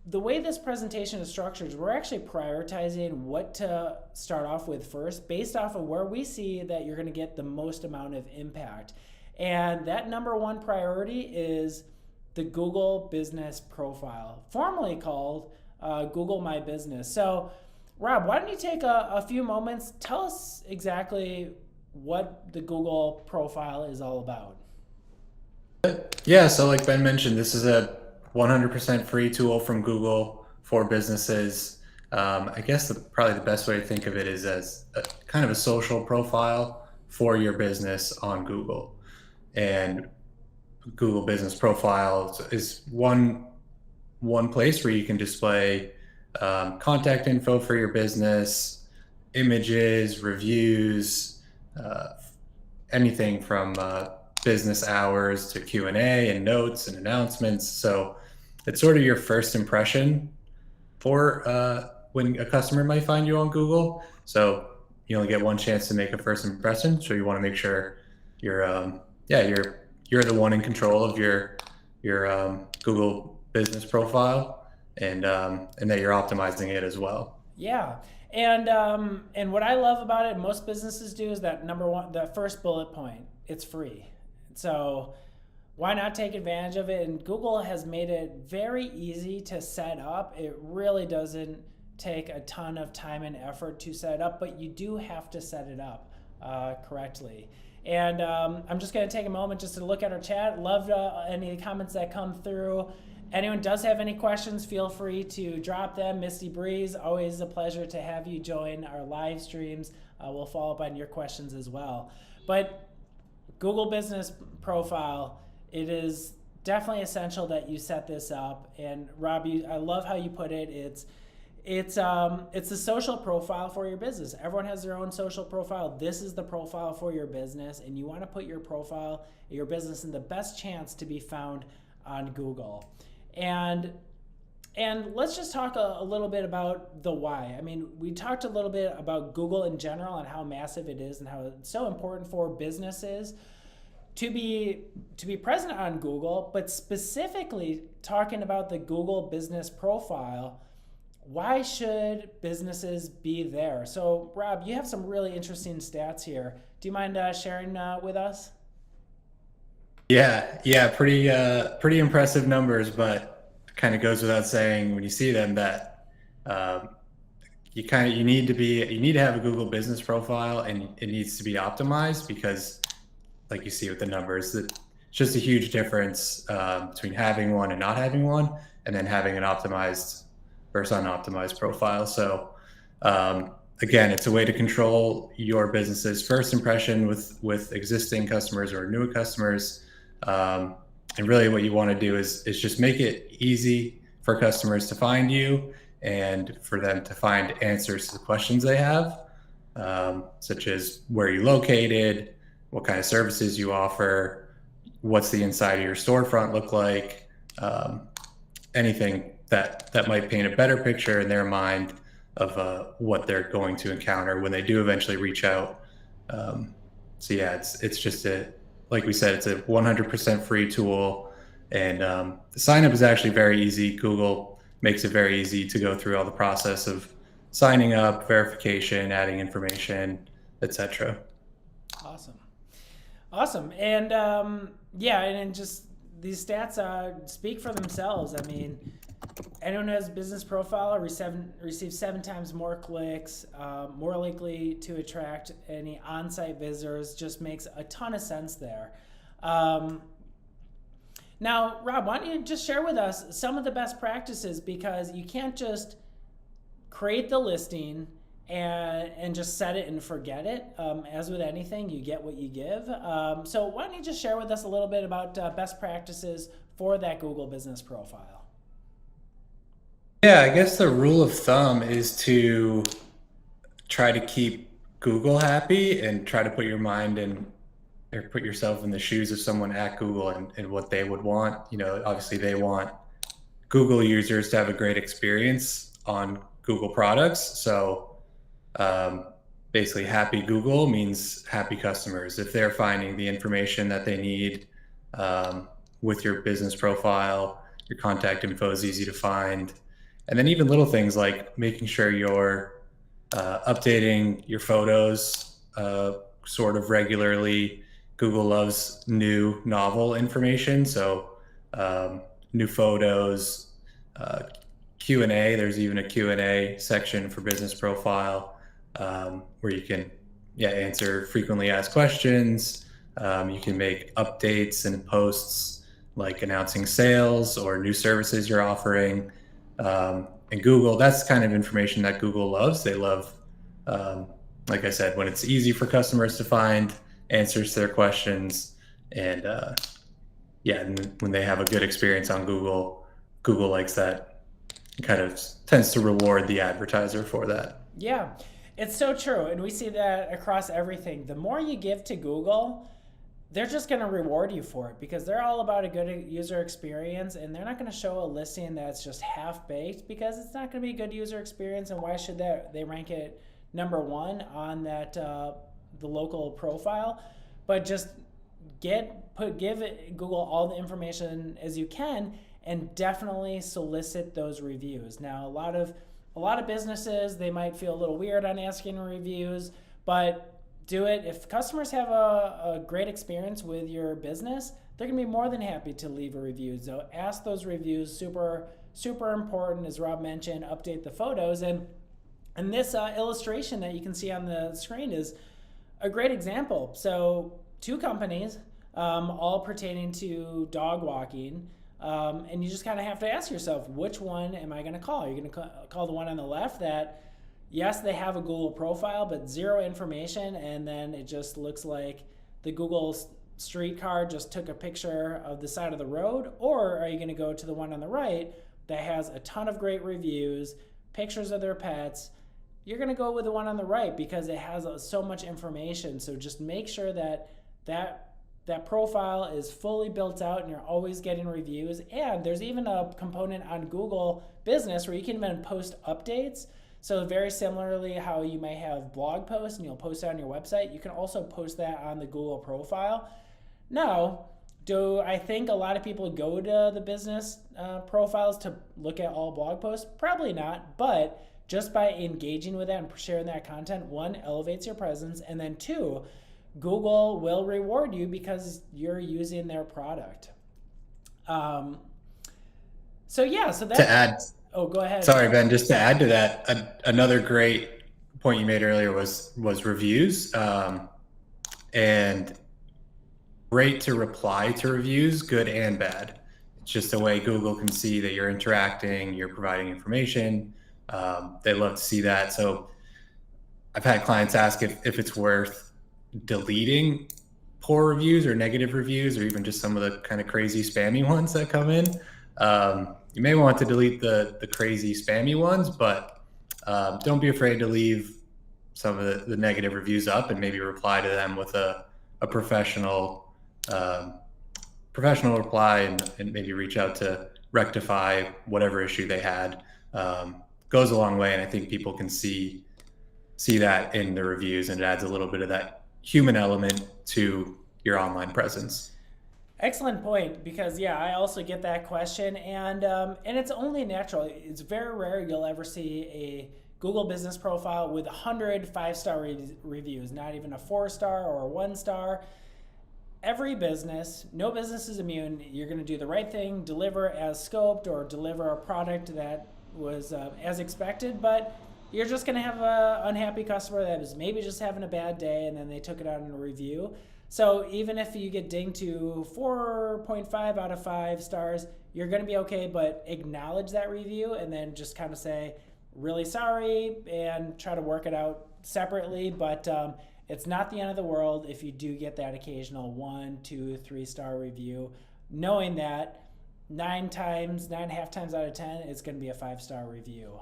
the way this presentation is structured is we're actually prioritizing what to start off with first based off of where we see that you're going to get the most amount of impact. And that number one priority is the Google Business Profile, formerly called Google My Business. So, Rob, why don't you take a few moments, tell us exactly what the Google Profile is all about. Yeah, so like Ben mentioned, this is a 100% free tool from Google for businesses. I guess probably the best way to think of it is as a kind of a social profile for your business on Google. And Google Business Profile is one place where you can display contact info for your business, images, reviews, uh, anything from business hours to Q&A and notes and announcements. So it's sort of your first impression for when a customer might find you on Google. So you only get one chance to make a first impression. So you want to make sure you're you're the one in control of your Google business profile, and that you're optimizing it as well. Yeah. And what I love about it, most businesses do, is that number one, the first bullet point, it's free. So why not take advantage of it? And Google has made it very easy to set up. It really doesn't take a ton of time and effort to set it up, but you do have to set it up correctly. And I'm just going to take a moment just to look at our chat. Love any of the comments that come through. Anyone does have any questions, feel free to drop them. Misty Breeze, always a pleasure to have you join our live streams. We'll follow up on your questions as well. But Google Business Profile, it is definitely essential that you set this up. And Rob, I love how you put it. It's the social profile for your business. Everyone has their own social profile. This is the profile for your business, and you want to put your profile, your business, in the best chance to be found on Google. And let's just talk a little bit about the why. I mean, we talked a little bit about Google in general and how massive it is and how it's so important for businesses to be present on Google, but specifically talking about the Google Business Profile. Why should businesses be there? So, Rob, you have some really interesting stats here. Do you mind sharing with us? Yeah, pretty impressive numbers, but kind of goes without saying when you see them that um, you need to have a Google Business Profile, and it needs to be optimized because, like you see with the numbers, that it's just a huge difference between having one and not having one, and then having an optimized versus unoptimized profile. So again, it's a way to control your business's first impression with existing customers or new customers. And really what you want to do is just make it easy for customers to find you and for them to find answers to the questions they have, such as where you're located, what kind of services you offer, what's the inside of your storefront look like, anything that might paint a better picture in their mind of what they're going to encounter when they do eventually reach out. So yeah, it's just like we said, it's a 100% free tool, and the sign up is actually very easy. Google makes it very easy to go through all the process of signing up, verification, adding information, etc. Awesome. And yeah, and just these stats speak for themselves. I mean, anyone who has a business profile receives 7 times more clicks, more likely to attract any on-site visitors. Just makes a ton of sense there. Now, Rob, why don't you just share with us some of the best practices, because you can't just create the listing and just set it and forget it. As with anything, you get what you give. So why don't you just share with us a little bit about best practices for that Google Business Profile? Yeah, I guess the rule of thumb is to try to keep Google happy and try to put your mind in or put yourself in the shoes of someone at Google and what they would want. You know, obviously they want Google users to have a great experience on Google products. So basically, happy Google means happy customers. If they're finding the information that they need with your business profile, your contact info is easy to find. And then even little things like making sure you're updating your photos sort of regularly. Google loves new novel information, so new photos, uh, Q&A. There's even a Q&A section for business profile where you can answer frequently asked questions. You can make updates and posts like announcing sales or new services you're offering. And Google, that's kind of information that Google loves. They love, like I said, when it's easy for customers to find answers to their questions, and and when they have a good experience on Google, Google likes that, kind of tends to reward the advertiser for that. Yeah, it's so true. And we see that across everything. The more you give to Google, they're just going to reward you for it because they're all about a good user experience, and they're not going to show a listing that's just half baked because it's not going to be a good user experience. And why should they rank it number one on that the local profile? But just give Google all the information as you can, and definitely solicit those reviews. Now, a lot of businesses, they might feel a little weird on asking reviews, but do it. If customers have a great experience with your business, they're gonna be more than happy to leave a review. So ask those reviews. Super, super important, as Rob mentioned. Update the photos, and this illustration that you can see on the screen is a great example. So two companies, all pertaining to dog walking. And you just kind of have to ask yourself, which one am I going to call? You're going to call the one on the left that, yes, they have a Google profile, but zero information, and then it just looks like the Google street car just took a picture of the side of the road? Or are you going to go to the one on the right that has a ton of great reviews, pictures of their pets? You're going to go with the one on the right because it has so much information. So just make sure that profile is fully built out and you're always getting reviews. And there's even a component on Google Business where you can even post updates. So very similarly how you may have blog posts and you'll post it on your website, you can also post that on the Google profile. Now, do I think a lot of people go to the business profiles to look at all blog posts? Probably not, but just by engaging with that and sharing that content, one, elevates your presence, and then two, Google will reward you because you're using their product. So that's... To add, oh, go ahead. Sorry, Ben, just to add to that, another great point you made earlier was reviews, and great to reply to reviews, good and bad. It's just a way Google can see that you're interacting, you're providing information. They love to see that. So I've had clients ask if it's worth deleting poor reviews or negative reviews, or even just some of the kind of crazy spammy ones that come in. You may want to delete the crazy spammy ones, but don't be afraid to leave some of the negative reviews up and maybe reply to them with a professional reply, and maybe reach out to rectify whatever issue they had. Goes a long way, and I think people can see that in the reviews, and it adds a little bit of that human element to your online presence. Excellent point, because I also get that question, and it's only natural. It's very rare you'll ever see a Google business profile with 100 5-star reviews, not even a 4-star or a 1-star. Every business, no business is immune. You're going to do the right thing, deliver as scoped, or deliver a product that was as expected, but you're just going to have an unhappy customer that was maybe just having a bad day, and then they took it out in a review. So even if you get dinged to 4.5 out of 5 stars, you're going to be okay, but acknowledge that review and then just kind of say, really sorry, and try to work it out separately. But it's not the end of the world if you do get that occasional 1, 2, 3-star review, knowing that 9.5 times out of 10, it's going to be a 5-star review.